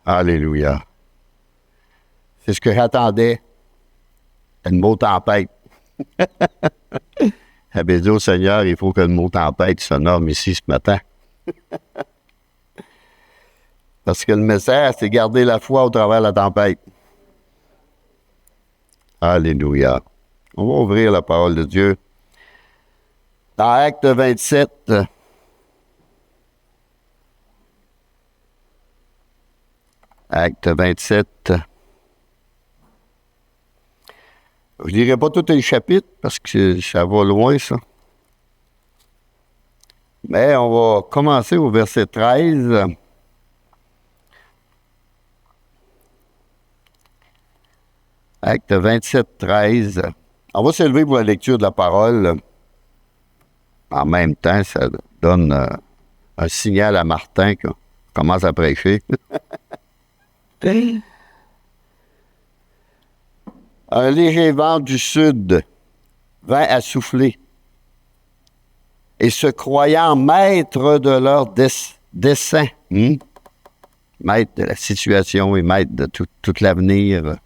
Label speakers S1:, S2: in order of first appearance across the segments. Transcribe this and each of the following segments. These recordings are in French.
S1: Alléluia. C'est ce que j'attendais. Une mot tempête. J'avais dit au Seigneur, il faut que le mot tempête se nomme ici ce matin. Parce que le message, c'est garder la foi au travers de la tempête. Alléluia. On va ouvrir la parole de Dieu. Dans Acte 27, Acte 27. Je ne dirai pas tout les chapitres parce que ça va loin, ça. Mais on va commencer au verset 13. Acte 27, 13. On va s'élever pour la lecture de la parole. En même temps, ça donne un signal à Martin qu'on commence à prêcher. Un léger vent du sud vint à souffler. Et se croyant maîtres de leur dessein, maîtres de la situation et maîtres de tout l'avenir,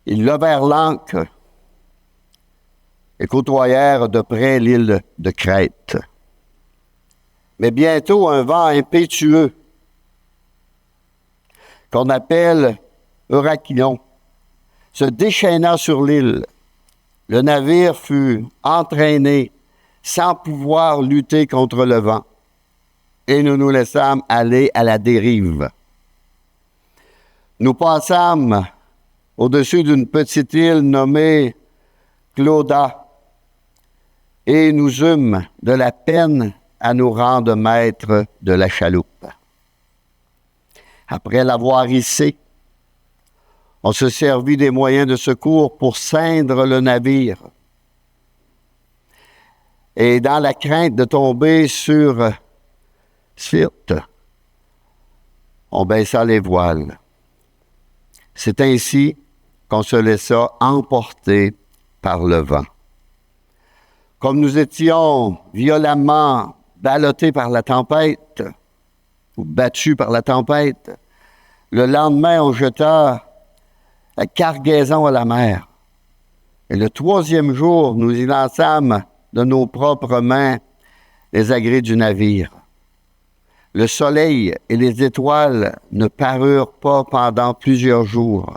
S1: ils levèrent l'ancre et côtoyèrent de près l'île de Crète. Mais bientôt, un vent impétueux, qu'on appelle Eurachylon, se déchaîna sur l'île. Le navire fut entraîné sans pouvoir lutter contre le vent, et nous nous laissâmes aller à la dérive. Nous passâmes au-dessus d'une petite île nommée Clauda, et nous eûmes de la peine à nous rendre maîtres de la chaloupe. Après l'avoir hissée, on se servit des moyens de secours pour ceindre le navire. Et dans la crainte de tomber sur Syrte, on baissa les voiles. C'est ainsi qu'on se laissa emporter par le vent. Comme nous étions violemment ballottés par la tempête, ou battus par la tempête, le lendemain, on jeta la cargaison à la mer. Et le troisième jour, nous y lançâmes de nos propres mains les agrès du navire. Le soleil et les étoiles ne parurent pas pendant plusieurs jours.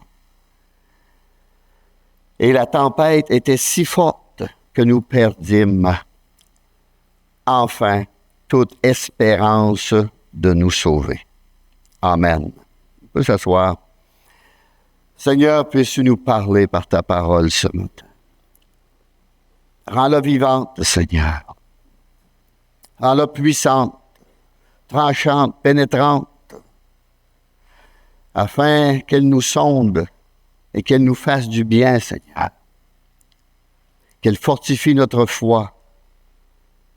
S1: Et la tempête était si forte que nous perdîmes enfin toute espérance de nous sauver. Amen. On peut s'asseoir. Seigneur, puisses-tu nous parler par ta parole ce matin. Rends-la vivante, Seigneur. Rends-la puissante, tranchante, pénétrante, afin qu'elle nous sonde et qu'elle nous fasse du bien, Seigneur. Qu'elle fortifie notre foi.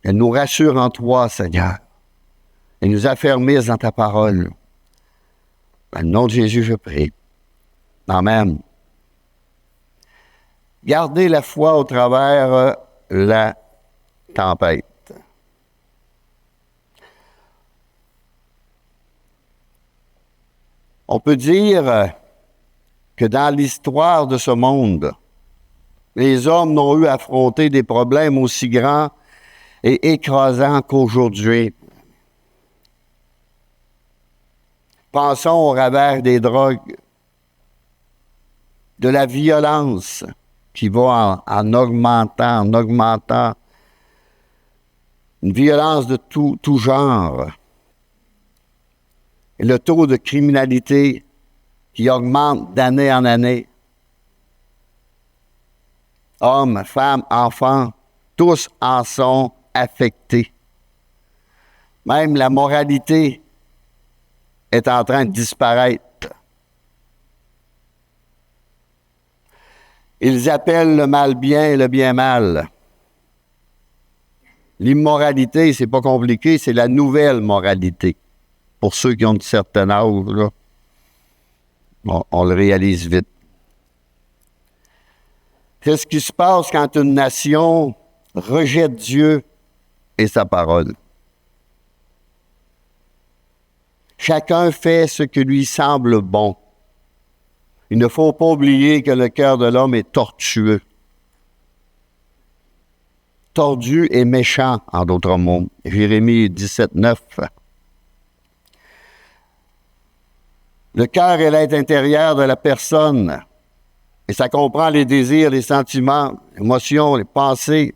S1: Qu'elle nous rassure en toi, Seigneur. Et nous affermisse dans ta parole. Dans le nom de Jésus, je prie. Amen. Gardez la foi au travers la tempête. On peut dire que dans l'histoire de ce monde, les hommes n'ont eu à affronter des problèmes aussi grands et écrasants qu'aujourd'hui. Pensons au revers des drogues, de la violence qui va en augmentant, une violence de tout genre. Et le taux de criminalité qui augmente d'année en année. Hommes, femmes, enfants, tous en sont affectés. Même la moralité est en train de disparaître. Ils appellent le mal bien et le bien mal. L'immoralité, c'est pas compliqué, c'est la nouvelle moralité. Pour ceux qui ont un certain âge, là, on le réalise vite. C'est ce qui se passe quand une nation rejette Dieu et sa parole. Chacun fait ce qui lui semble bon. Il ne faut pas oublier que le cœur de l'homme est tortueux. Tordu et méchant, en d'autres mots. Jérémie 17, 9. Le cœur est l'être intérieur de la personne. Et ça comprend les désirs, les sentiments, les émotions, les pensées.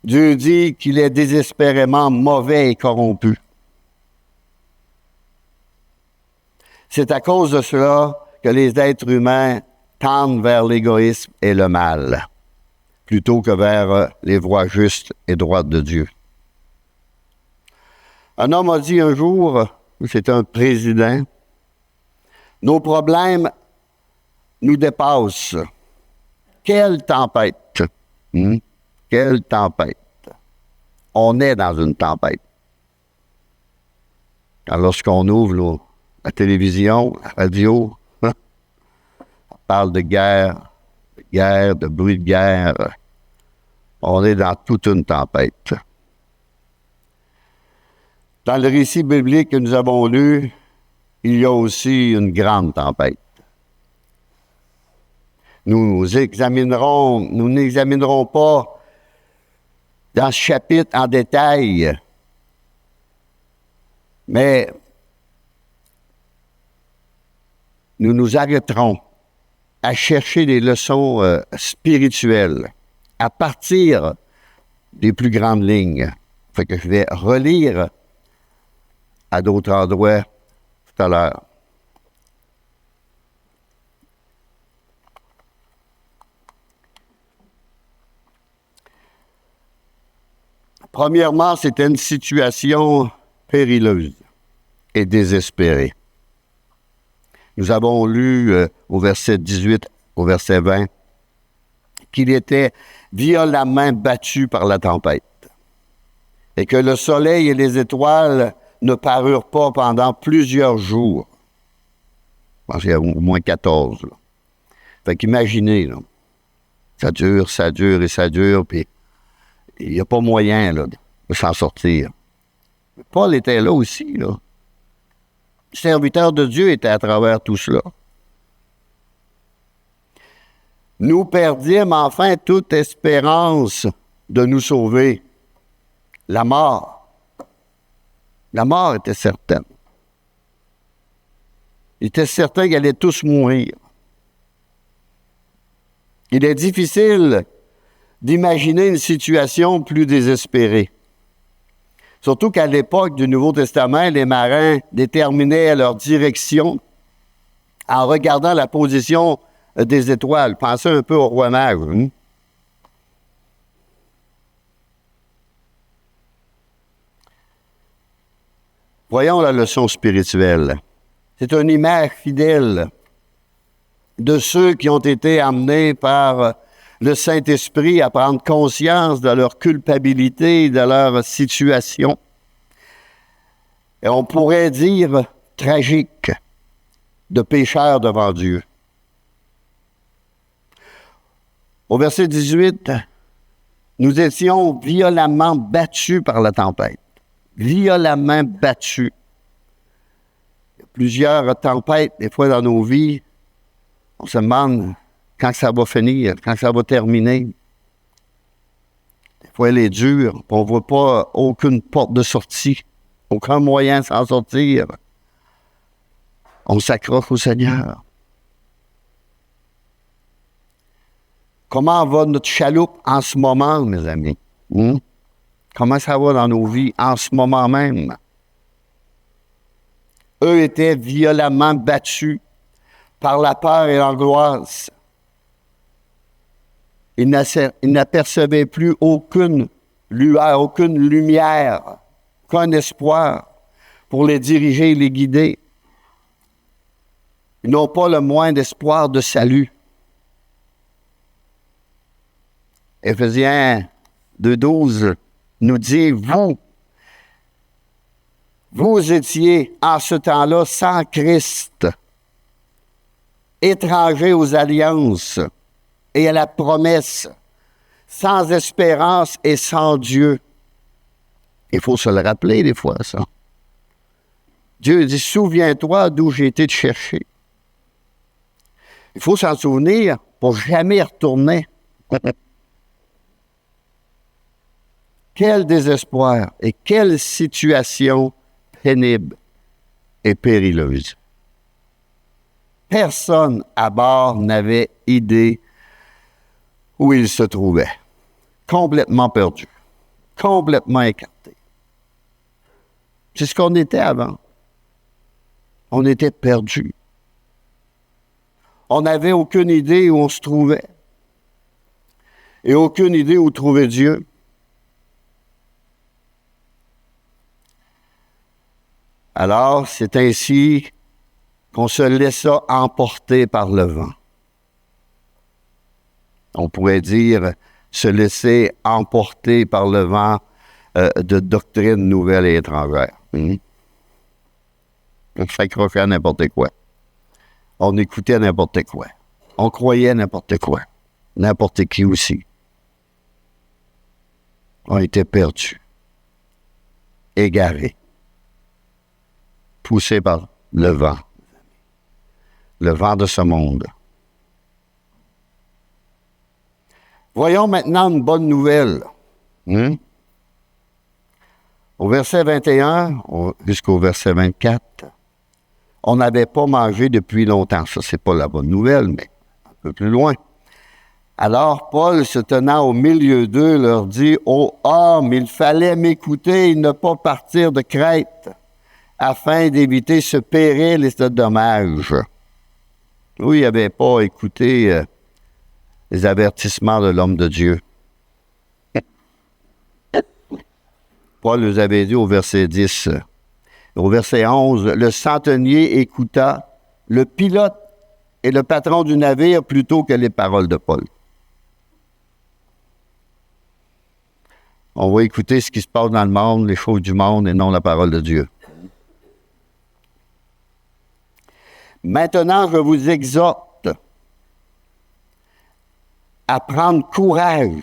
S1: Dieu dit qu'il est désespérément mauvais et corrompu. C'est à cause de cela que les êtres humains tendent vers l'égoïsme et le mal, plutôt que vers les voies justes et droites de Dieu. Un homme a dit un jour, c'est un président, « Nos problèmes nous dépassent. Quelle tempête! Quelle tempête! On est dans une tempête. » Alors, lorsqu'on ouvre la télévision, la radio, on parle de guerre, de bruit de guerre. On est dans toute une tempête. Dans le récit biblique que nous avons lu, il y a aussi une grande tempête. Nous n'examinerons pas dans ce chapitre en détail, mais nous nous arrêterons à chercher des leçons spirituelles à partir des plus grandes lignes. Fait que je vais relire à d'autres endroits tout à l'heure. Premièrement, c'était une situation périlleuse et désespérée. Nous avons lu au verset 18, au verset 20, qu'il était violemment battu par la tempête et que le soleil et les étoiles ne parurent pas pendant plusieurs jours. Je pense qu'il y a au moins 14. Là. Fait qu'imaginez, là, ça dure, puis il n'y a pas moyen là, de s'en sortir. Paul était là aussi, là. Le serviteur de Dieu était à travers tout cela. Nous perdîmes enfin toute espérance de nous sauver. La mort était certaine. Il était certain qu'ils allaient tous mourir. Il est difficile d'imaginer une situation plus désespérée. Surtout qu'à l'époque du Nouveau Testament, les marins déterminaient leur direction en regardant la position des étoiles. Pensez un peu au roi mage. Voyons la leçon spirituelle. C'est une image fidèle de ceux qui ont été amenés par le Saint-Esprit à prendre conscience de leur culpabilité, de leur situation. Et on pourrait dire tragique, de pécheurs devant Dieu. Au verset 18, nous étions violemment battus par la tempête. Violemment battus. Il y a plusieurs tempêtes, des fois dans nos vies. On se demande quand ça va finir, quand ça va terminer. Des fois, elle est dure, on ne voit pas aucune porte de sortie, aucun moyen de s'en sortir. On s'accroche au Seigneur. Comment va notre chaloupe en ce moment, mes amis? Comment ça va dans nos vies en ce moment même? Eux étaient violemment battus par la peur et l'angoisse. Ils n'apercevaient plus aucune lueur, aucune lumière, aucun espoir pour les diriger et les guider. Ils n'ont pas le moindre espoir de salut. Éphésiens 2,12 nous dit, vous étiez en ce temps-là sans Christ, étrangers aux alliances et à la promesse, sans espérance et sans Dieu. Il faut se le rappeler des fois, ça. Dieu dit, souviens-toi d'où j'ai été te chercher. Il faut s'en souvenir pour jamais y retourner. Quel désespoir et quelle situation pénible et périlleuse. Personne à bord n'avait idée où il se trouvait. Complètement perdu, complètement écarté. C'est ce qu'on était avant. On était perdu. On n'avait aucune idée où on se trouvait et aucune idée où trouver Dieu. Alors, c'est ainsi qu'on se laissa emporter par le vent. On pourrait dire se laisser emporter par le vent de doctrines nouvelles et étrangères. On s'accrochait à n'importe quoi. On écoutait n'importe quoi. On croyait n'importe quoi. N'importe qui aussi. On était perdus, égarés, poussés par le vent de ce monde. Voyons maintenant une bonne nouvelle. Au verset 21 jusqu'au verset 24, on n'avait pas mangé depuis longtemps. Ça, c'est pas la bonne nouvelle, mais un peu plus loin. Alors, Paul, se tenant au milieu d'eux, leur dit, « Ô homme, il fallait m'écouter et ne pas partir de Crète, afin d'éviter ce péril et ce dommage. » Oui, il n'avait pas écouté les avertissements de l'homme de Dieu. Paul nous avait dit au verset 10, au verset 11, « Le centenier écouta le pilote et le patron du navire plutôt que les paroles de Paul. » On va écouter ce qui se passe dans le monde, les choses du monde et non la parole de Dieu. Maintenant, je vous exhorte à prendre courage,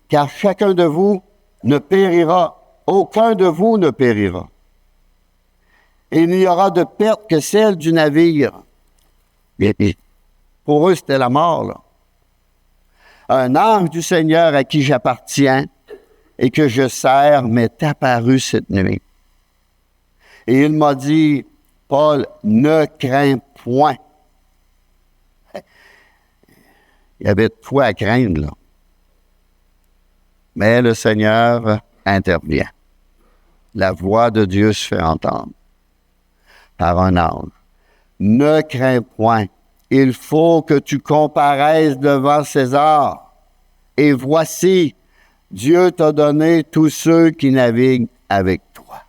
S1: car chacun de vous ne périra, aucun de vous ne périra. Et il n'y aura de perte que celle du navire. Pour eux, c'était la mort, là. Un ange du Seigneur à qui j'appartiens et que je sers m'est apparu cette nuit. Et il m'a dit, Paul, ne crains point. Il y avait de quoi à craindre, là. Mais le Seigneur intervient. La voix de Dieu se fait entendre par un ange. Ne crains point. Il faut que tu comparaisses devant César. Et voici, Dieu t'a donné tous ceux qui naviguent avec toi.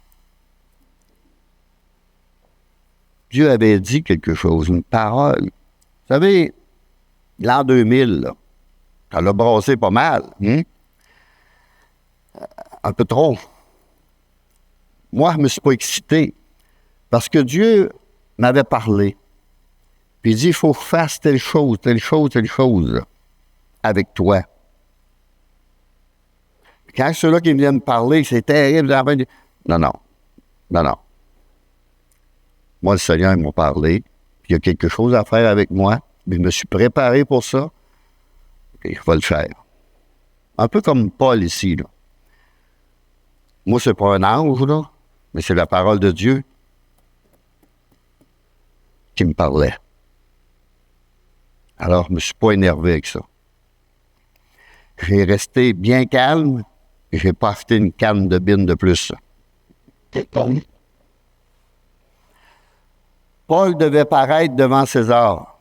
S1: Dieu avait dit quelque chose, une parole. Vous savez, l'an 2000, là, ça l'a brassé pas mal. Un peu trop. Moi, je ne me suis pas excité parce que Dieu m'avait parlé. Puis il dit, il faut que je fasse telle chose, là, avec toi. Quand ceux-là qui viennent me parler, c'est terrible. Non. Moi, le Seigneur m'a parlé. Puis il y a quelque chose à faire avec moi. Mais je me suis préparé pour ça. Et je vais le faire. Un peu comme Paul ici, là. Moi, c'est pas un ange, là, mais c'est la parole de Dieu qui me parlait. Alors, je ne me suis pas énervé avec ça. J'ai resté bien calme et je n'ai pas acheté une canne de bine de plus. Paul devait paraître devant César.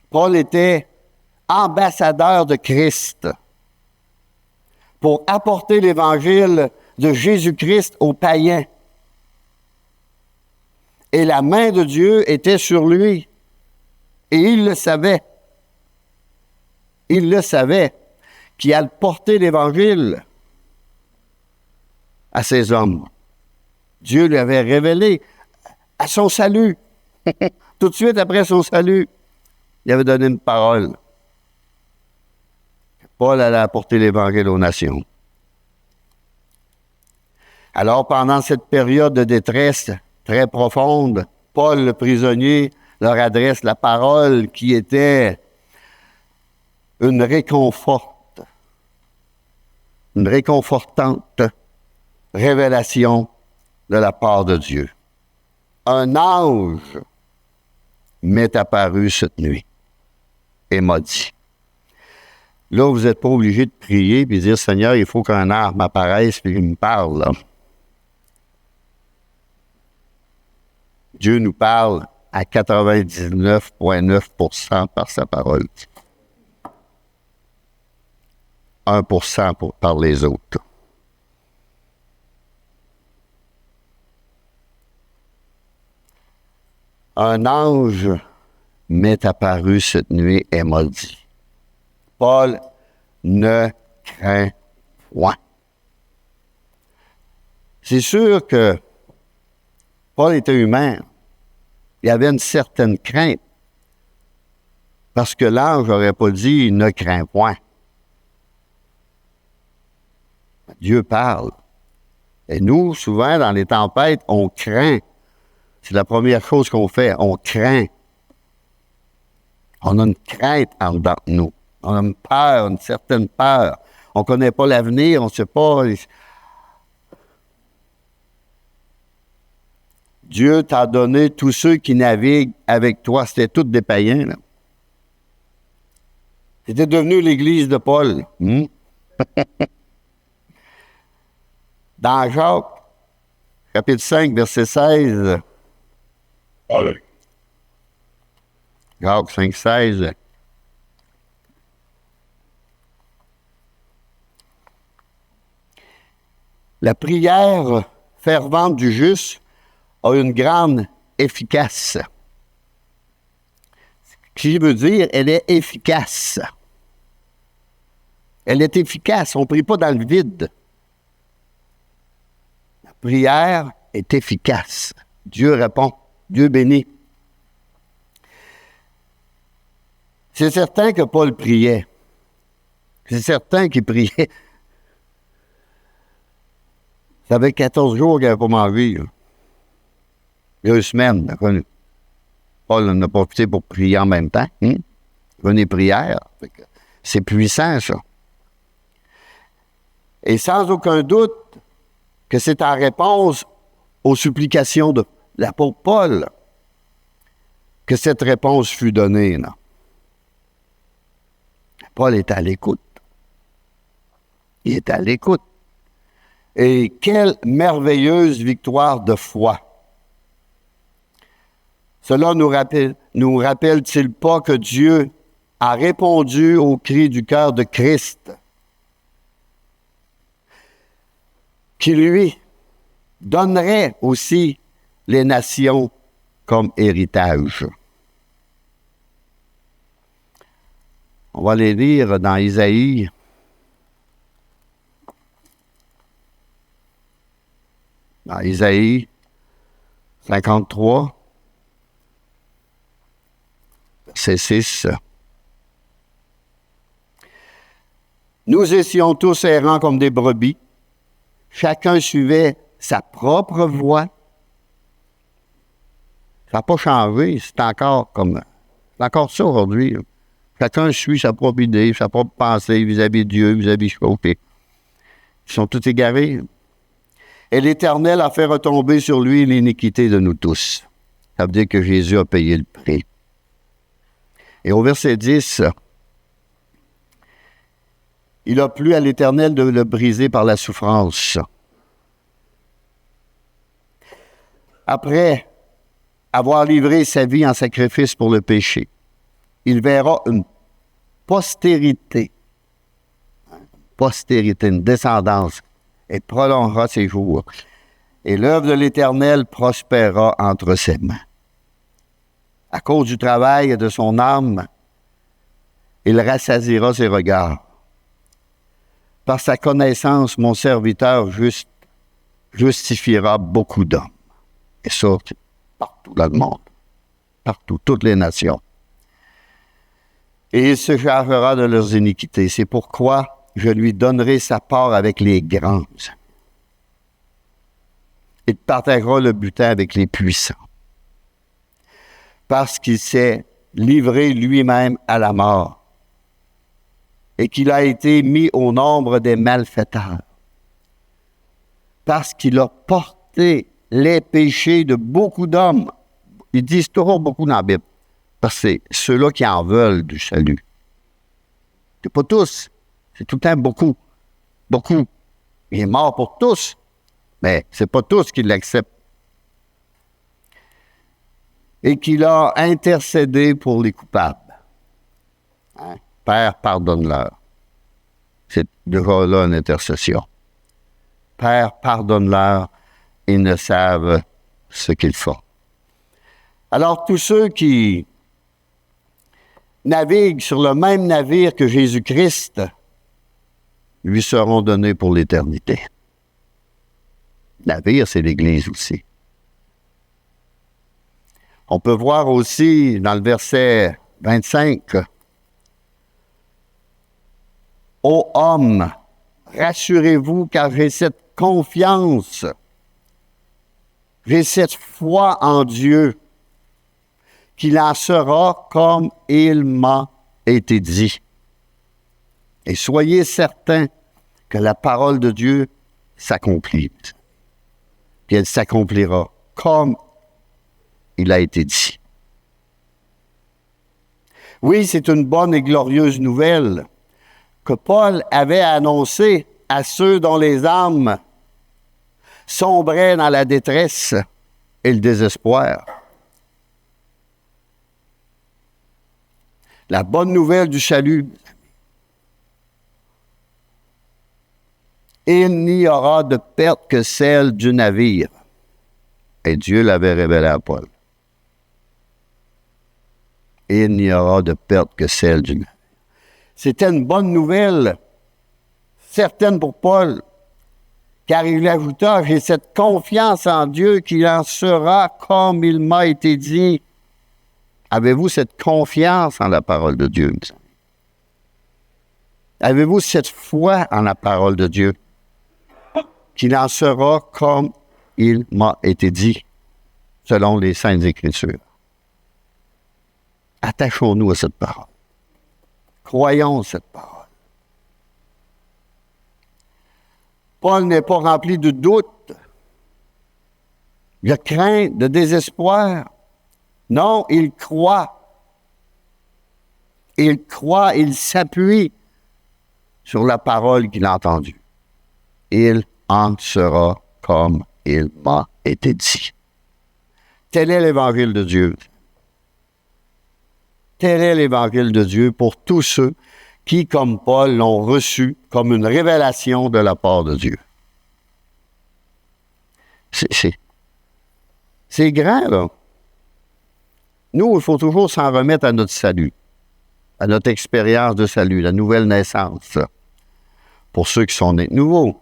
S1: Paul était ambassadeur de Christ pour apporter l'évangile de Jésus-Christ aux païens. Et la main de Dieu était sur lui. Et il le savait. Il le savait qu'il allait porter l'évangile à ces hommes. Dieu lui avait révélé à son salut. Tout de suite après son salut, il avait donné une parole. Paul allait apporter l'évangile aux nations. Alors, pendant cette période de détresse très profonde, Paul, le prisonnier, leur adresse la parole qui était une réconfortante révélation de la part de Dieu. Un ange m'est apparu cette nuit et m'a dit. Là, vous n'êtes pas obligé de prier et de dire, Seigneur, il faut qu'un ange m'apparaisse et qu'il me parle. Là. Dieu nous parle à 99,9% par sa parole. 1% par les autres. Un ange m'est apparu cette nuit et m'a dit, Paul, ne crains point. C'est sûr que Paul était humain. Il y avait une certaine crainte. Parce que l'ange n'aurait pas dit « ne crains point ». Dieu parle. Et nous, souvent, dans les tempêtes, on craint. C'est la première chose qu'on fait, on craint. On a une crainte en dedans de nous. On a une peur, une certaine peur. On ne connaît pas l'avenir, on ne sait pas. Dieu t'a donné tous ceux qui naviguent avec toi. C'était tous des païens, là. C'était devenu l'Église de Paul. Dans Jacques, chapitre 5, verset 16. Allez. Jacques 5, 16. La prière fervente du juste a une grande efficace. Ce qui veut dire, elle est efficace. Elle est efficace, on ne prie pas dans le vide. La prière est efficace. Dieu répond, Dieu bénit. C'est certain que Paul priait. C'est certain qu'il priait. Ça fait 14 jours qu'il n'avait pas mangé. 2 semaines. Paul en a profité pour prier en même temps. Une prière. C'est puissant, ça. Et sans aucun doute que c'est en réponse aux supplications de l'apôtre Paul que cette réponse fut donnée. Là. Paul est à l'écoute. Il est à l'écoute. Et quelle merveilleuse victoire de foi. Cela nous rappelle-t-il pas que Dieu a répondu au cri du cœur de Christ, qui lui donnerait aussi les nations comme héritage. On va les lire dans Isaïe. Dans Isaïe 53, verset 6. Nous étions tous errants comme des brebis. Chacun suivait sa propre voie. Ça n'a pas changé, c'est encore ça aujourd'hui. Chacun suit sa propre idée, sa propre pensée vis-à-vis de Dieu, vis-à-vis de côté. Ils sont tous égarés. Et l'Éternel a fait retomber sur lui l'iniquité de nous tous. Ça veut dire que Jésus a payé le prix. Et au verset 10, il a plu à l'Éternel de le briser par la souffrance. Après avoir livré sa vie en sacrifice pour le péché, il verra une postérité, une descendance, et prolongera ses jours. Et l'œuvre de l'Éternel prospérera entre ses mains. À cause du travail de son âme, il rassasiera ses regards. Par sa connaissance, mon serviteur juste justifiera beaucoup d'hommes. Et ça, partout dans le monde. Partout, toutes les nations. Et il se chargera de leurs iniquités. C'est pourquoi je lui donnerai sa part avec les grands. Il partagera le butin avec les puissants. Parce qu'il s'est livré lui-même à la mort et qu'il a été mis au nombre des malfaiteurs. Parce qu'il a porté les péchés de beaucoup d'hommes. Ils disent toujours beaucoup dans la Bible. Parce que c'est ceux-là qui en veulent du salut. C'est pas tous. C'est tout le temps beaucoup. Beaucoup. Il est mort pour tous. Mais c'est pas tous qui l'acceptent. Et qu'il a intercédé pour les coupables. Hein? Père, pardonne-leur. C'est déjà là une intercession. Père, pardonne-leur, ils ne savent ce qu'ils font. Alors, tous ceux qui naviguent sur le même navire que Jésus-Christ lui seront donnés pour l'éternité. Navire, c'est l'Église aussi. On peut voir aussi dans le verset 25, « Ô hommes, rassurez-vous car j'ai cette confiance, j'ai cette foi en Dieu, qu'il en sera comme il m'a été dit. Et soyez certains que la parole de Dieu s'accomplit. Puis elle s'accomplira comme il a été dit. » Oui, c'est une bonne et glorieuse nouvelle que Paul avait annoncée à ceux dont les âmes sombraient dans la détresse et le désespoir. La bonne nouvelle du salut. Il n'y aura de perte que celle du navire. Et Dieu l'avait révélé à Paul. Il n'y aura de perte que celle du navire. C'était une bonne nouvelle, certaine pour Paul, car il ajouta, j'ai cette confiance en Dieu qu'il en sera comme il m'a été dit. Avez-vous cette confiance en la parole de Dieu? Avez-vous cette foi en la parole de Dieu? Qu'il en sera comme il m'a été dit, selon les Saintes Écritures. Attachons-nous à cette parole. Croyons cette parole. Paul n'est pas rempli de doute, de crainte, de désespoir. Non, il croit. Il croit, il s'appuie sur la parole qu'il a entendue. Il en sera comme il m'a été dit. Tel est l'Évangile de Dieu. Tel est l'Évangile de Dieu pour tous ceux qui, comme Paul, l'ont reçu comme une révélation de la part de Dieu. C'est grand, là. Nous, il faut toujours s'en remettre à notre salut, à notre expérience de salut, la nouvelle naissance, pour ceux qui sont nés de nouveau.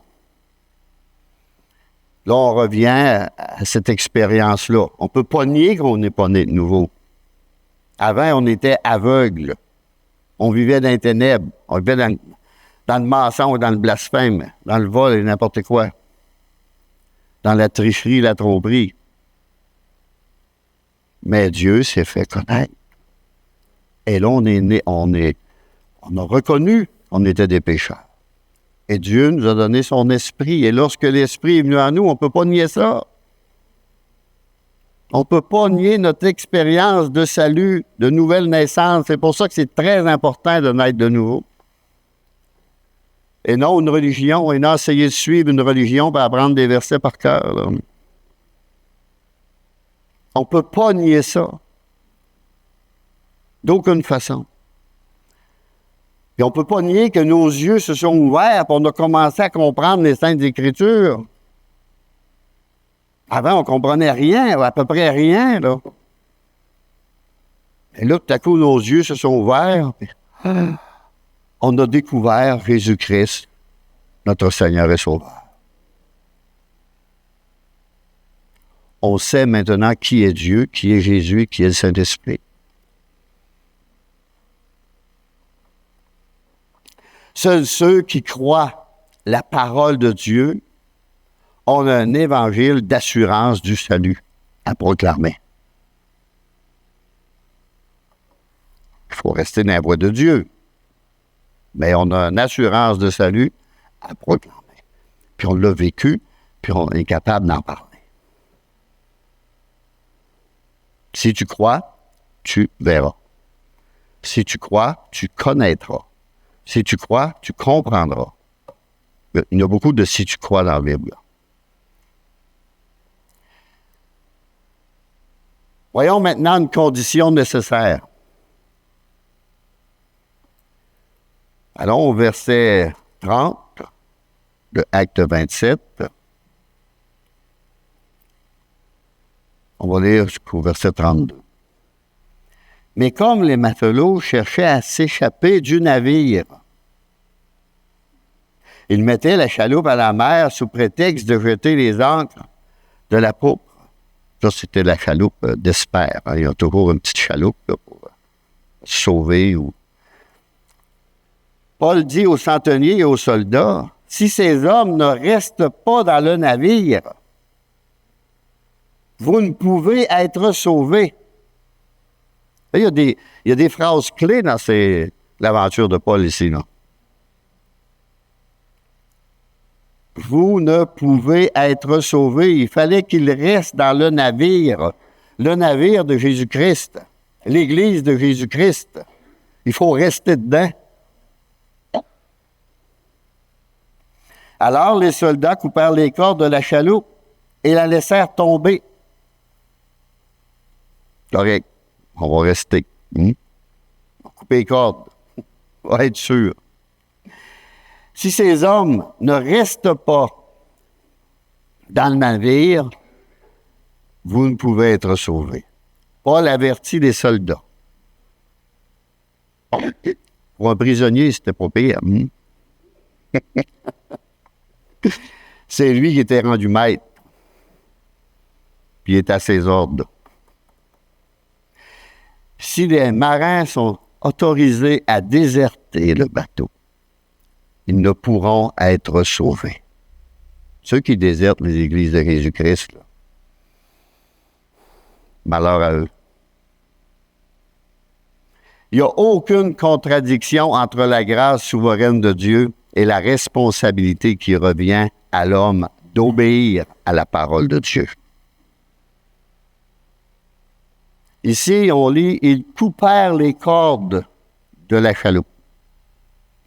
S1: Là, on revient à cette expérience-là. On ne peut pas nier qu'on n'est pas né de nouveau. Avant, on était aveugle. On vivait dans les ténèbres. On vivait dans le mensonge, dans le blasphème, dans le vol et n'importe quoi. Dans la tricherie, la tromperie. Mais Dieu s'est fait connaître. Et là, on a reconnu qu'on était des pécheurs. Et Dieu nous a donné son esprit. Et lorsque l'esprit est venu en nous, on ne peut pas nier ça. On ne peut pas nier notre expérience de salut, de nouvelle naissance. C'est pour ça que c'est très important de naître de nouveau. Et non une religion, et non essayer de suivre une religion pour apprendre des versets par cœur. Là. On ne peut pas nier ça. D'aucune façon. Et on ne peut pas nier que nos yeux se sont ouverts et on a commencé à comprendre les Saintes Écritures. Avant, on ne comprenait rien, à peu près rien, là. Et là, tout à coup, nos yeux se sont ouverts. On a découvert Jésus-Christ, notre Seigneur et Sauveur. On sait maintenant qui est Dieu, qui est Jésus, qui est le Saint-Esprit. Seuls ceux qui croient la parole de Dieu on a un évangile d'assurance du salut à proclamer. Il faut rester dans la voie de Dieu. Mais on a une assurance de salut à proclamer. Puis on l'a vécu, puis on est capable d'en parler. Si tu crois, tu verras. Si tu crois, tu connaîtras. Si tu crois, tu comprendras. Il y a beaucoup de si tu crois dans la Bible. Voyons maintenant une condition nécessaire. Allons au verset 30 de Acte 27. On va lire jusqu'au verset 32. Mais comme les matelots cherchaient à s'échapper du navire, ils mettaient la chaloupe à la mer sous prétexte de jeter les ancres de la poupe. Ça, c'était la chaloupe d'Espère. Hein. Il y a toujours une petite chaloupe là, pour se sauver. Paul dit aux centeniers et aux soldats, « Si ces hommes ne restent pas dans le navire, vous ne pouvez être sauvés. » Il y a des phrases clés dans l'aventure de Paul ici. Là. Vous ne pouvez être sauvés. Il fallait qu'il reste dans le navire de Jésus-Christ, l'Église de Jésus-Christ. Il faut rester dedans. Alors les soldats coupèrent les cordes de la chaloupe et la laissèrent tomber. Correct. On va rester. On va couper les cordes. On va être sûr. Si ces hommes ne restent pas dans le navire, vous ne pouvez être sauvés. Paul avertit les soldats. Pour un prisonnier, c'était pas pire. C'est lui qui était rendu maître. Puis il est à ses ordres. Si les marins sont autorisés à déserter le bateau, ils ne pourront être sauvés. Ceux qui désertent les églises de Jésus-Christ, là, malheur à eux. Il n'y a aucune contradiction entre la grâce souveraine de Dieu et la responsabilité qui revient à l'homme d'obéir à la parole de Dieu. Ici, on lit, ils coupèrent les cordes de la chaloupe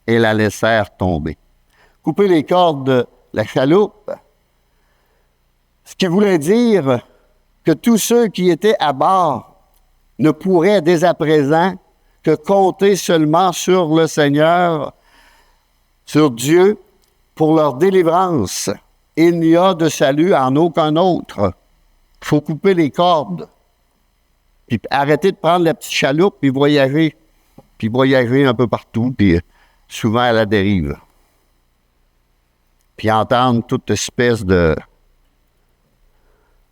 S1: et la laissèrent tomber. Couper les cordes de la chaloupe, ce qui voulait dire que tous ceux qui étaient à bord ne pourraient dès à présent que compter seulement sur le Seigneur, sur Dieu, pour leur délivrance. Il n'y a de salut en aucun autre. Il faut couper les cordes. Puis arrêter de prendre la petite chaloupe, puis voyager un peu partout, puis souvent à la dérive. Puis entendre toute espèce de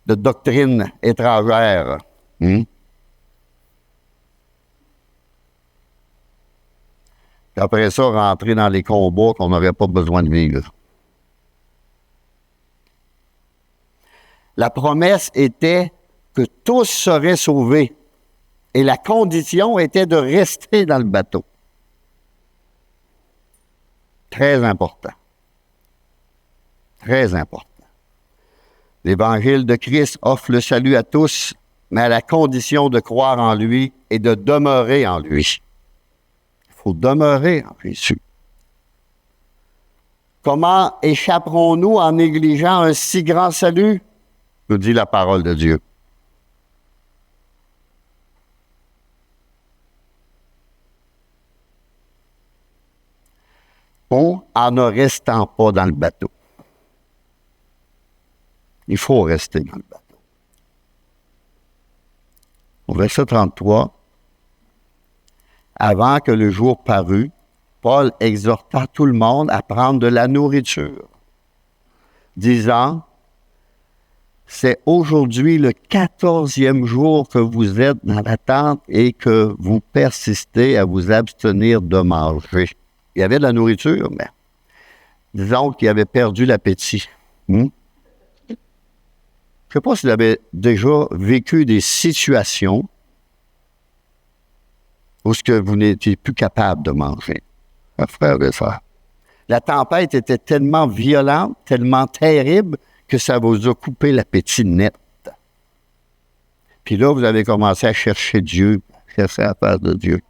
S1: doctrine étrangère. Puis après ça, rentrer dans les combats qu'on n'aurait pas besoin de vivre. La promesse était que tous seraient sauvés. Et la condition était de rester dans le bateau. Très important. Très important. L'Évangile de Christ offre le salut à tous, mais à la condition de croire en lui et de demeurer en lui. Il faut demeurer en Jésus. Comment échapperons-nous en négligeant un si grand salut? Nous dit la parole de Dieu. En ne restant pas dans le bateau. Il faut rester dans le bateau. Au verset 33, avant que le jour parût, Paul exhorta tout le monde à prendre de la nourriture, disant, « C'est aujourd'hui le 14e jour que vous êtes dans la tente et que vous persistez à vous abstenir de manger. » Il y avait de la nourriture, mais disons qu'il avait perdu l'appétit. Je ne sais pas si vous avez déjà vécu des situations où ce que vous n'étiez plus capable de manger. Frère et sœur. La tempête était tellement violente, tellement terrible, que ça vous a coupé l'appétit net. Puis là, vous avez commencé à chercher Dieu, à chercher la face de Dieu.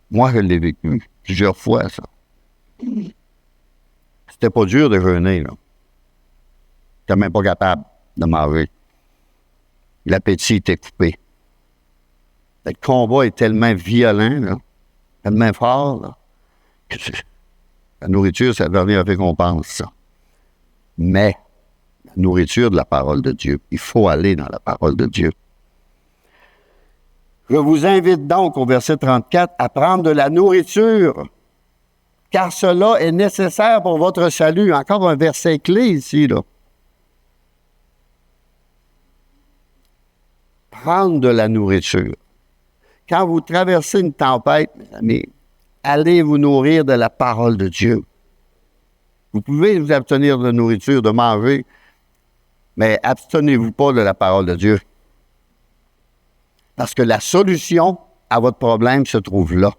S1: Moi, je l'ai vécu plusieurs fois, ça. C'était pas dur de jeûner, là. J'étais même pas capable de manger. L'appétit était coupé. Le combat est tellement violent, là, tellement fort, là, que la nourriture, c'est la dernière récompense, ça. Mais la nourriture de la parole de Dieu, il faut aller dans la parole de Dieu. Je vous invite donc, au verset 34, à prendre de la nourriture, car cela est nécessaire pour votre salut. Encore un verset clé ici, là. Prendre de la nourriture. Quand vous traversez une tempête, mes amis, allez vous nourrir de la parole de Dieu. Vous pouvez vous abstenir de nourriture, de manger, mais abstenez-vous pas de la parole de Dieu. Parce que la solution à votre problème se trouve là.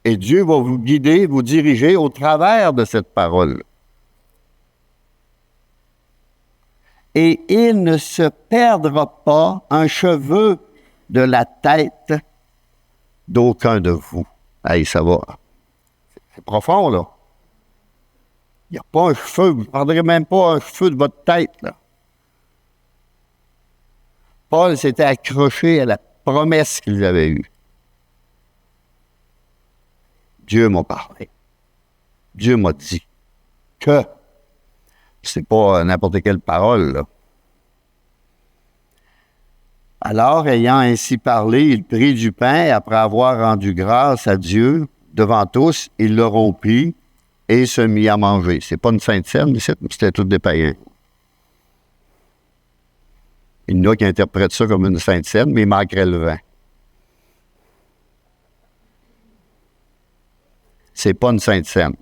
S1: Et Dieu va vous guider, vous diriger au travers de cette parole. Et il ne se perdra pas un cheveu de la tête d'aucun de vous. Hey, ça va. C'est profond, là. Il n'y a pas un cheveu, vous ne prendrez même pas un cheveu de votre tête, là. Paul s'était accroché à la promesse qu'ils avaient eue. Dieu m'a parlé. Dieu m'a dit que c'est pas n'importe quelle parole, là. Alors, ayant ainsi parlé, il prit du pain, et après avoir rendu grâce à Dieu devant tous, il le rompit et se mit à manger. C'est pas une sainte scène, mais c'était tous des païens. Il y en a qui interprètent ça comme une sainte scène, mais il manquerait le vin. C'est pas une sainte scène.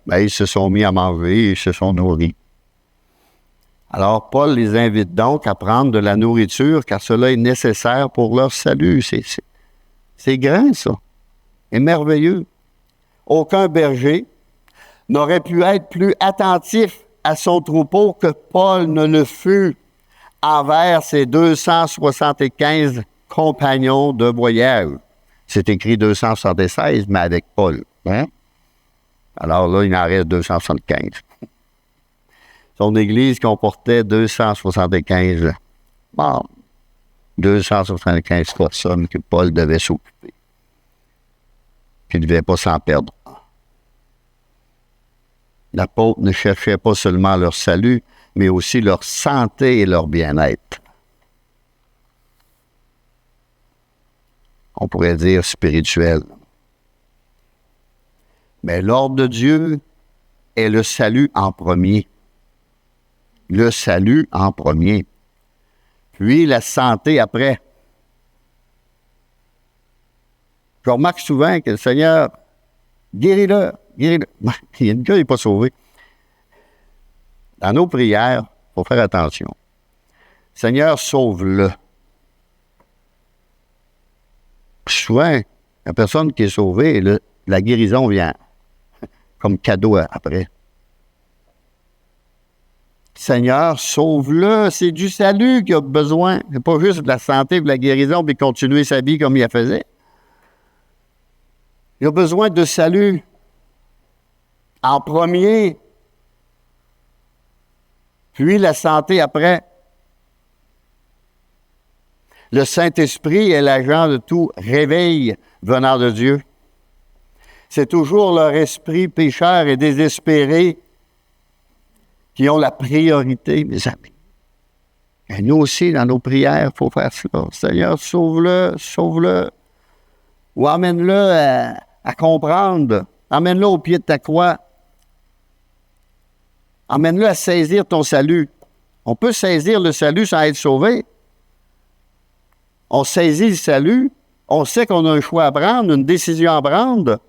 S1: Ben, ils se sont mis à manger, ils se sont nourris. Alors, Paul les invite donc à prendre de la nourriture, car cela est nécessaire pour leur salut. C'est grand, ça. C'est merveilleux. Aucun berger n'aurait pu être plus attentif à son troupeau que Paul ne le fut envers ses 275 compagnons de voyage. C'est écrit 276, mais avec Paul. Hein? Alors là, il en reste 275. Son Église comportait 275 membres. 275 personnes que Paul devait s'occuper. Puis il ne devait pas s'en perdre. L'apôtre ne cherchait pas seulement leur salut, mais aussi leur santé et leur bien-être. On pourrait dire spirituel. Mais l'ordre de Dieu est le salut en premier. Le salut en premier. Puis la santé après. Je remarque souvent que le Seigneur, guéris-le, guéris-le. Il y a une gars qui n'est pas sauvé. Dans nos prières, il faut faire attention. Seigneur, sauve-le. Souvent, la personne qui est sauvée, la guérison vient comme cadeau après. Seigneur, sauve-le, c'est du salut qu'il a besoin. C'est pas juste de la santé et de la guérison puis continuer sa vie comme il la faisait. Il a besoin de salut en premier, puis la santé après. Le Saint-Esprit est l'agent de tout réveil venant de Dieu. C'est toujours leur esprit pécheur et désespéré qui ont la priorité, mes amis. Et nous aussi, dans nos prières, il faut faire cela. Seigneur, sauve-le, sauve-le. Ou emmène-le à comprendre. Emmène-le au pied de ta croix. Emmène-le à saisir ton salut. On peut saisir le salut sans être sauvé. On saisit le salut. On sait qu'on a un choix à prendre, une décision à prendre.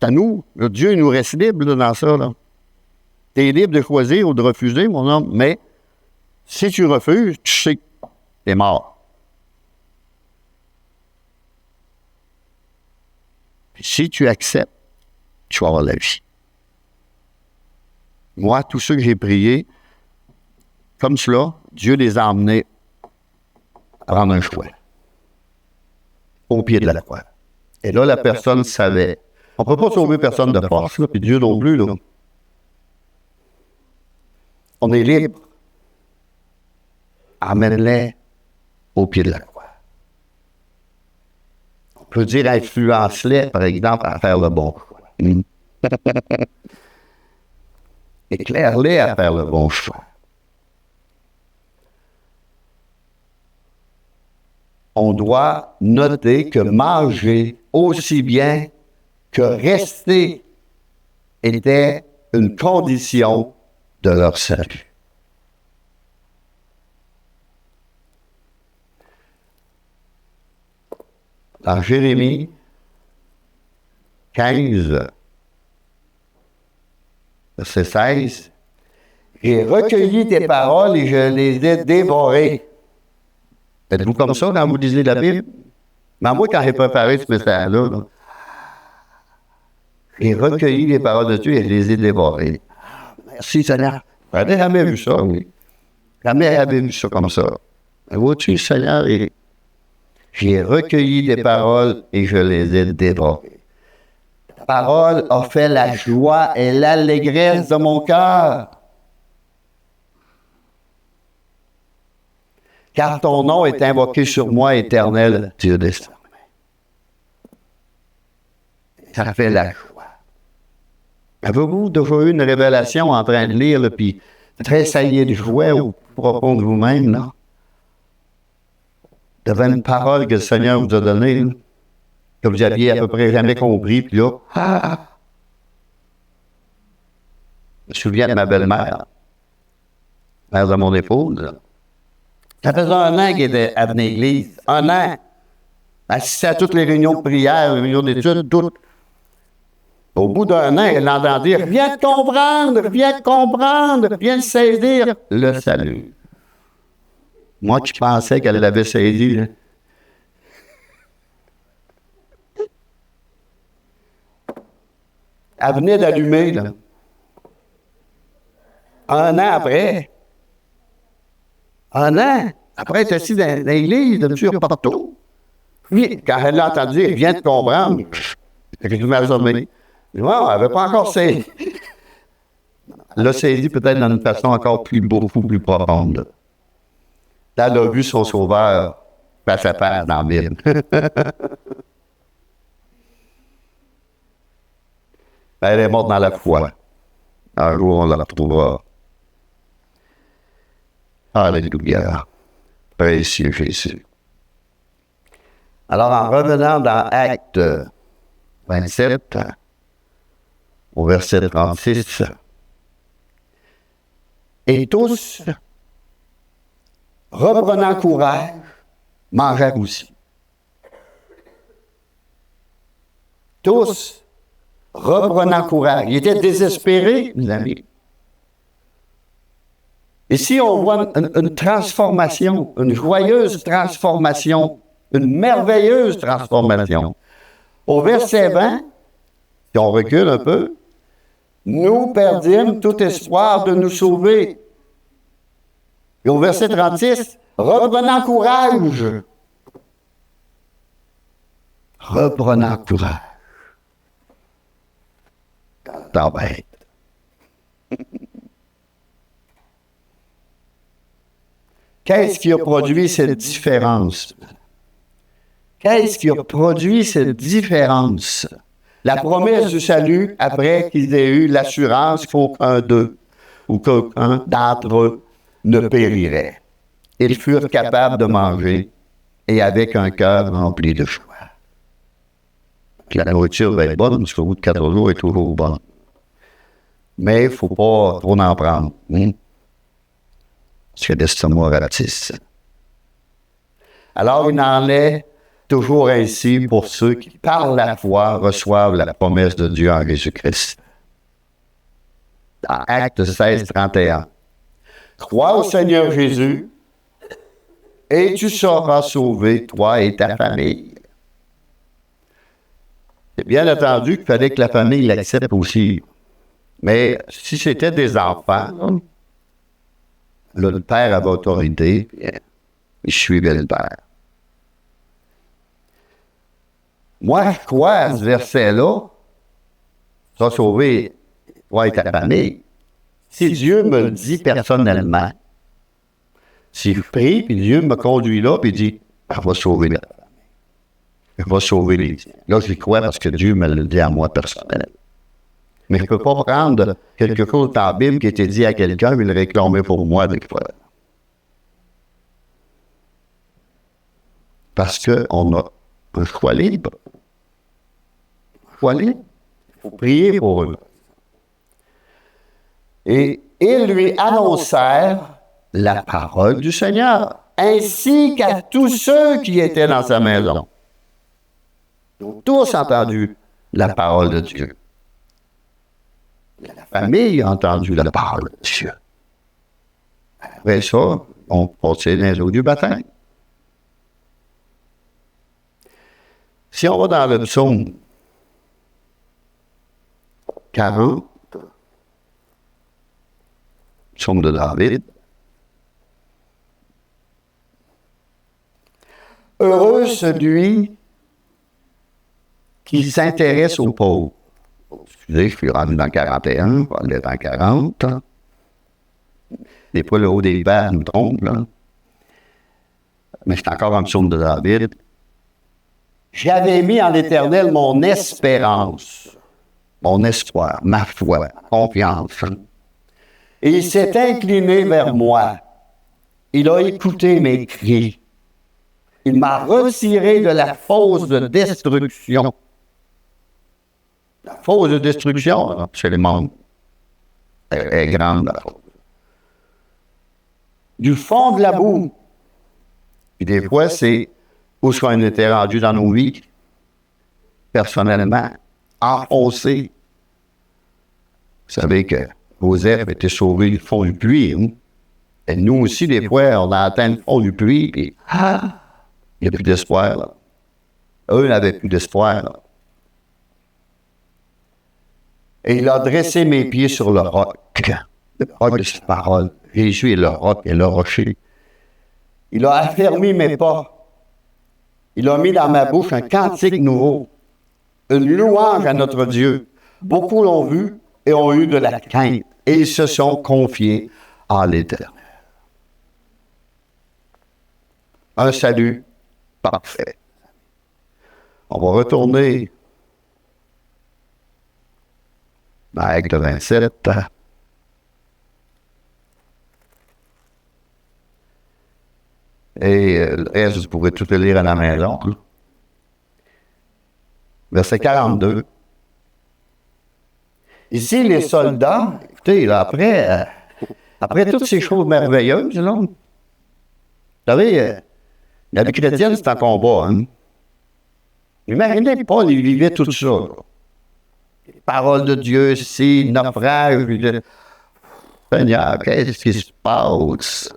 S1: C'est à nous. Dieu nous reste libre là, dans ça, là. Tu es libre de choisir ou de refuser, mon homme, mais si tu refuses, tu sais que tu es mort. Puis si tu acceptes, tu vas avoir la vie. Moi, tous ceux que j'ai priés, comme cela, Dieu les a emmenés à prendre un choix. Au pied de la croix. Et là, la personne savait. On ne peut pas sauver personne de force, là, puis Dieu non plus, là. On est libre. Amène-les au pied de la croix. On peut dire influence-les, par exemple, à faire le bon choix. Éclaire-les à faire le bon choix. On doit noter que manger aussi bien que rester était une condition de leur salut. Dans Jérémie 15, verset 16, « J'ai recueilli tes paroles et je les ai dévorées. » Êtes-vous comme ça quand vous lisez la Bible? Mais moi, quand j'ai préparé ce message-là, j'ai recueilli les paroles de Dieu et je les ai dévorées. Merci, Seigneur. Je n'avais jamais vu ça, oui. Jamais j'avais vu ça comme ça. Mais vois-tu, Seigneur, j'ai recueilli des paroles et je les ai dévorées. Ta parole a fait la joie et l'allégresse de mon cœur. Car ton nom est invoqué sur moi, Éternel, Dieu des armées. Ça fait la joie. Avez-vous déjà eu une révélation en train de lire, puis tressailler de joie au profond de vous-même, là? Devant une parole que le Seigneur vous a donnée, là, que vous aviez à peu près jamais compris, puis là, je me souviens de ma belle-mère, mère de mon épouse, là. Ça faisait 1 an qu'elle était à venir à l'église. 1 an. Assistait à toutes les réunions de prière, les réunions d'études, toutes. Au bout d'1 an, elle entend dire « Viens de comprendre, viens de comprendre, viens de saisir le salut. » Moi qui pensais qu'elle l'avait saisi, là. Elle venait d'allumer, là. 1 an après. 1 an. Après être assis dans l'église, de M. partout. Puis, quand elle l'a entendu dire « Viens de comprendre », je m'avais assommé. Non, elle n'avait pas encore saisi. Elle l'a saisi peut-être d'une façon encore beaucoup plus profonde. Là, elle a vu son sauveur face à face dans la Bible. Elle est morte dans la foi. Un jour, on la retrouvera. Alléluia. Précieux Jésus. Alors, en revenant dans Actes 27, au verset 36, « Et tous, reprenant courage, mangèrent aussi. » Tous, reprenant courage. Ils étaient désespérés, mes amis. Ici, on voit une transformation, une joyeuse transformation, une merveilleuse transformation. Au verset 20, si on recule un peu, « Nous perdîmes tout espoir de nous sauver. » Et au verset 36, « Reprenant courage. » Reprenant courage. Tempête. Qu'est-ce qui a produit cette différence? Qu'est-ce qui a produit cette différence? La promesse du salut après qu'ils aient eu l'assurance qu'aucun d'eux ou qu'aucun d'entre eux ne périrait. Ils furent capables de manger et avec un cœur rempli de joie. La nourriture va être bonne parce qu'au bout de 4 jours, elle est toujours bonne. Mais il ne faut pas trop en prendre. Parce que l'estomac ratisse. Alors, il en est toujours ainsi pour ceux qui, par la foi, reçoivent la promesse de Dieu en Jésus-Christ. dans Actes 16, 31. Crois au Seigneur Jésus et tu seras sauvé, toi et ta famille. C'est bien entendu qu'il fallait que la famille l'accepte aussi. Mais si c'était des enfants, là, le père avait autorité, puis il suivait le père. Moi, je crois à ce verset-là, tu vas sauver toi et ta famille. Si Dieu me le dit personnellement, si je prie, puis Dieu me conduit là, puis dit, je vais sauver la famille. Je vais sauver les tiens. Là, j'y crois parce que Dieu me le dit à moi personnellement. Mais je ne peux pas prendre quelque chose dans la Bible qui a été dit à quelqu'un et le réclamer pour moi des fois. Parce qu'on a un choix libre. Un choix libre. Il faut prier pour eux. Et ils lui annoncèrent la parole du Seigneur, ainsi qu'à tous ceux qui étaient dans sa maison. Ils ont tous entendu la parole de Dieu. La famille a entendu la parole de Dieu. Après ça, on continue dans les eaux du baptême. Si on va dans le psaume 40, psaume de David, heureux celui qui s'intéresse aux pauvres. Excusez, je suis rendu dans 41, je vais aller dans 40. Des fois, le haut des vers nous trompe, là. Mais c'est encore un psaume de David. J'avais mis en l'Éternel mon espérance, mon espoir, ma foi, ma confiance. Et il s'est incliné vers moi. Il a écouté mes cris. Il m'a retiré de la fosse de destruction. La fosse de destruction, chez les membres, est grande, la fosse. Du fond de la boue. Puis des fois, c'est où est-ce qu'on était rendu dans nos vies, personnellement, enfoncé. Vous savez que Joseph était sauvé du fond du puits. Hein? Et nous aussi, des fois, on a atteint le fond du puits, puis il n'y a plus d'espoir. Là. Eux n'avaient plus d'espoir. Là. Et il a dressé mes pieds sur le roc de sa parole. Jésus est le roc et le rocher. Il a affermi mes pas. Il a mis dans ma bouche un cantique nouveau, une louange à notre Dieu. Beaucoup l'ont vu et ont eu de la crainte, et ils se sont confiés en l'Éternel. Un salut parfait. On va retourner dans Acte 27. Et le reste, vous pourrez tout le lire à la maison. Verset 42. Ici, les soldats, écoutez, là, après toutes ces choses merveilleuses, là, vous savez, la vie chrétienne, c'est un combat. Hein? Imaginez Paul, il vivait tout ça. Là. Les paroles de Dieu, ici, naufrage. Seigneur, qu'est-ce qui se passe?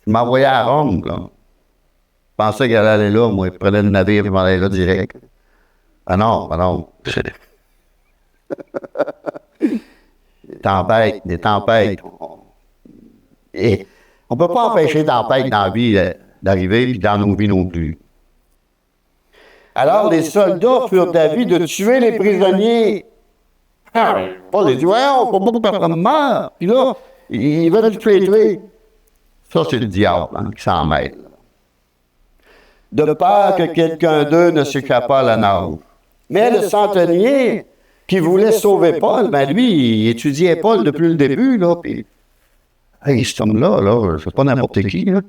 S1: Je m'envoyais à Rome, là. Je pensais qu'elle allait aller là, moi. Je prenais le navire et je m'en allais là direct. Ah non. Des tempêtes. Et on ne peut pas empêcher des tempêtes dans la vie d'arriver, puis dans nos vies non plus. Alors les soldats furent d'avis de tuer les prisonniers. Paul dit, ouais, on ne peut pas que personne meure. Puis là, ils veulent tuer les tuer. Ça, c'est le diable hein, qui s'en mêle. De peur que quelqu'un d'eux ne s'échappe pas à la nage. Mais le centenier qui voulait sauver Paul, ben lui, il étudiait Paul depuis le début, là, puis hey, cet homme-là, c'est pas n'importe qui, là.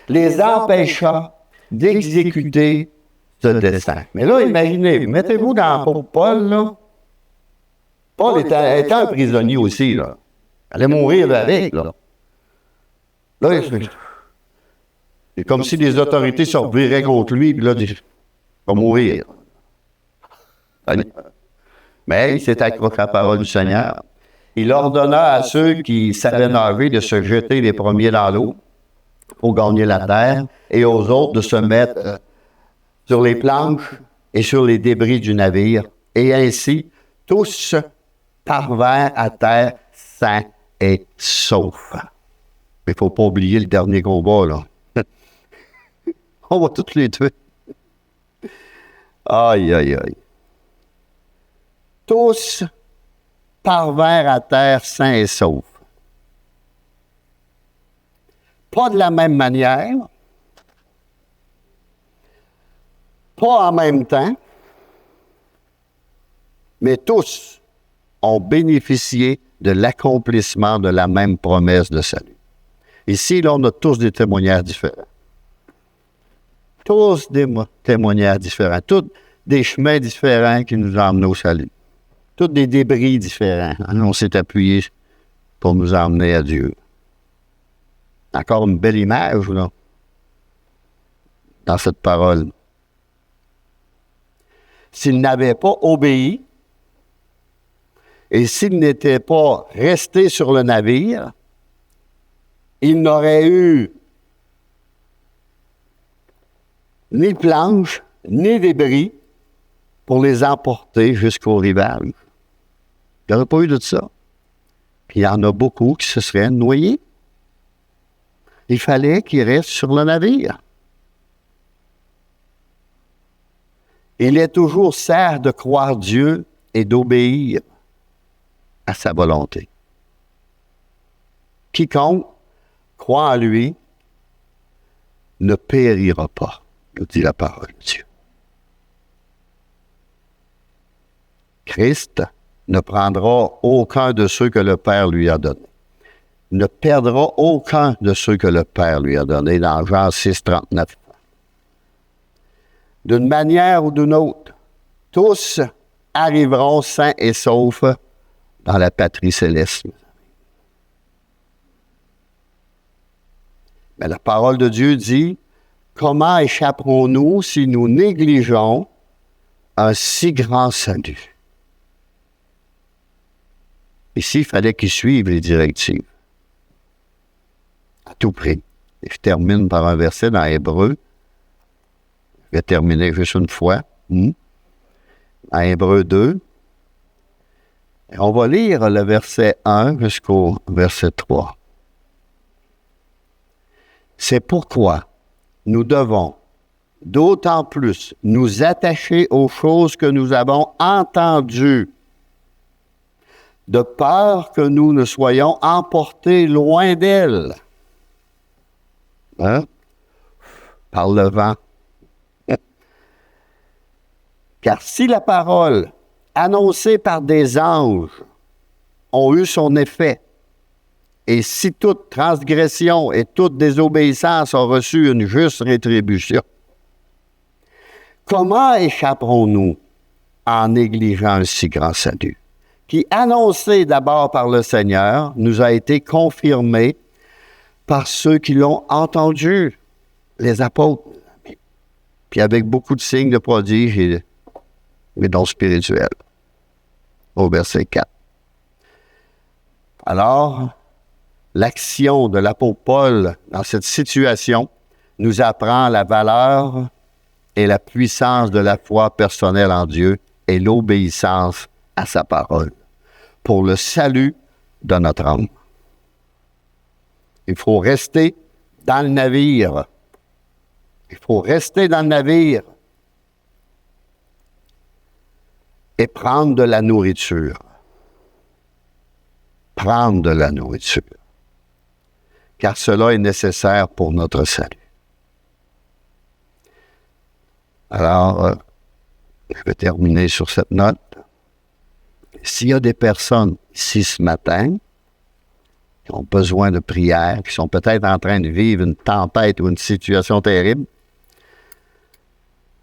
S1: Les empêcha d'exécuter ce dessein. Mais là, imaginez, mettez-vous dans la peau de Paul, là. Paul était un prisonnier aussi, là. Il allait mourir avec, là. Là, c'est comme si les autorités se reviraient contre lui, puis là, il va mourir. Mais il s'est accroché à la parole du Seigneur. Il ordonna à ceux qui savaient nager de se jeter les premiers dans l'eau pour gagner la terre et aux autres de se mettre sur les planches et sur les débris du navire. Et ainsi, tous parvinrent à terre sains et saufs. Mais il ne faut pas oublier le dernier combat, là. On va tous les tuer. Aïe, aïe, aïe. Tous parvinrent à terre sains et saufs. Pas de la même manière, pas en même temps, mais tous ont bénéficié de l'accomplissement de la même promesse de salut. Ici, là, on a tous des témoignages différents. Tous des témoignages différents. Tous des chemins différents qui nous emmènent au salut. Tous des débris différents. On s'est appuyé pour nous emmener à Dieu. Encore une belle image, là, dans cette parole. S'il n'avait pas obéi, et s'il n'était pas resté sur le navire, il n'aurait eu ni planche, ni débris pour les emporter jusqu'au rivage. Il n'y aurait pas eu de ça. Puis il y en a beaucoup qui se seraient noyés. Il fallait qu'ils restent sur le navire. Il est toujours sert de croire Dieu et d'obéir à sa volonté. Quiconque croit en lui ne périra pas, nous dit la parole de Dieu. Christ ne prendra aucun de ceux que le Père lui a donnés. Ne perdra aucun de ceux que le Père lui a donnés, dans Jean 6, 39. D'une manière ou d'une autre, tous arriveront sains et saufs dans la patrie céleste. Mais la parole de Dieu dit, comment échapperons-nous si nous négligeons un si grand salut? Ici, il fallait qu'ils suivent les directives. À tout prix. Et je termine par un verset dans Hébreu. Je vais terminer juste une fois. Dans Hébreu 2. Et on va lire le verset 1 jusqu'au verset 3. C'est pourquoi nous devons d'autant plus nous attacher aux choses que nous avons entendues, de peur que nous ne soyons emportés loin d'elles. Par le vent. Car si la parole annoncée par des anges ont eu son effet, et si toute transgression et toute désobéissance ont reçu une juste rétribution, comment échapperons-nous en négligeant un si grand salut, qui, annoncé d'abord par le Seigneur, nous a été confirmé par ceux qui l'ont entendu, les apôtres, puis avec beaucoup de signes de prodiges et de dons spirituels, au verset 4. Alors, l'action de l'apôtre Paul dans cette situation nous apprend la valeur et la puissance de la foi personnelle en Dieu et l'obéissance à sa parole pour le salut de notre âme. Il faut rester dans le navire. Il faut rester dans le navire et prendre de la nourriture. Prendre de la nourriture. Car cela est nécessaire pour notre salut. Alors, je vais terminer sur cette note. S'il y a des personnes ici ce matin qui ont besoin de prière, qui sont peut-être en train de vivre une tempête ou une situation terrible,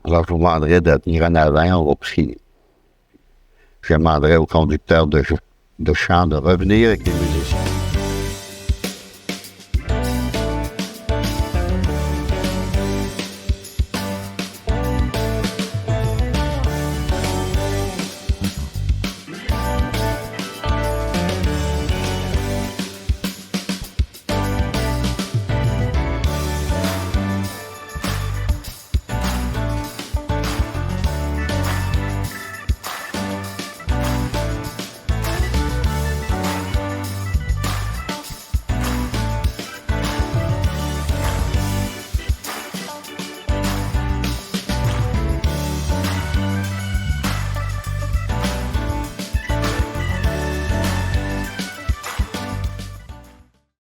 S1: alors je vous demanderai de venir en avant, on va prier. Je demanderai au conducteur de chant de revenir avec les